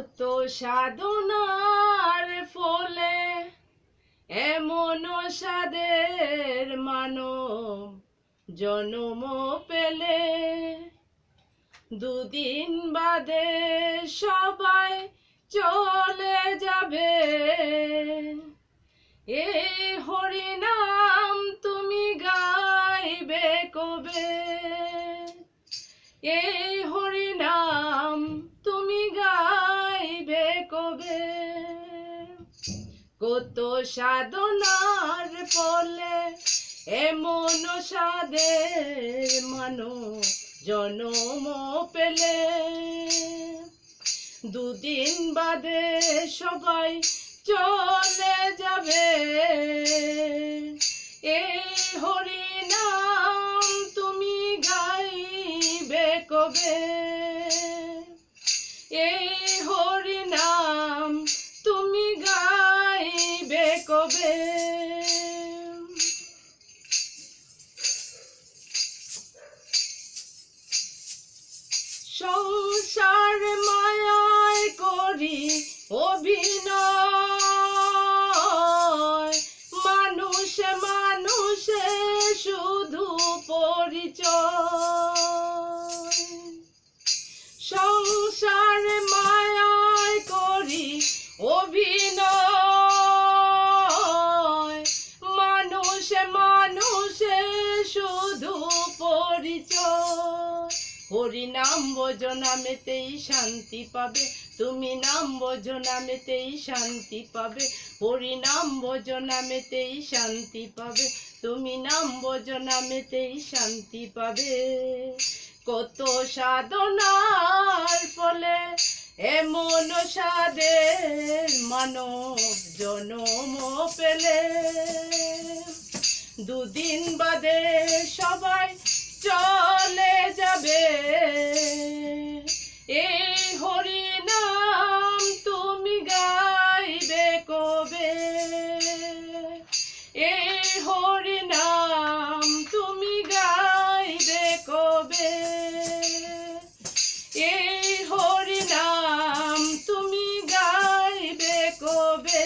কত সাধনার ফলে এমন সাদের মানব জন্ম পেলে, দুদিন বাদে সবাই চলে যাবে। এই হরিনাম তুমি গাইবে কবে? এই হরিনাম তুমি গাইবে কবে? কত সাধনার ফলে এমন সাদের মানব জন্ম পেলে, দুদিন বাদে সবাই চলে যাবে। এই হরিনাম তুমি গাইবে কবে? এই হরিনাম তুমি গাইবে কবে? সংসার মায়ায় করি অভিনয়, মানুষে মানুষে শুধু পরিচয়। সংসার মায়ায় করি অভিনয়, মানুষে মানুষে শুধু পরিচয়। হরিনাম বোঝো নামেতেই শান্তি পাবে, তুমি নাম বোঝো নামেতেই শান্তি পাবে। হরিনাম বোঝো নামেতেই শান্তি পাবে, তুমি নাম বোঝো নামেতেই শান্তি পাবে। কত সাধনার ফলে এমন সাদের মানব জন্ম পেলে, দুদিন বাদে সবাই চলে যাবে। এই হরিনাম তুমি গাইবে কবে? এই হরিনাম তুমি গাইবে কবে? এই হরিনাম তুমি গাইবে কবে?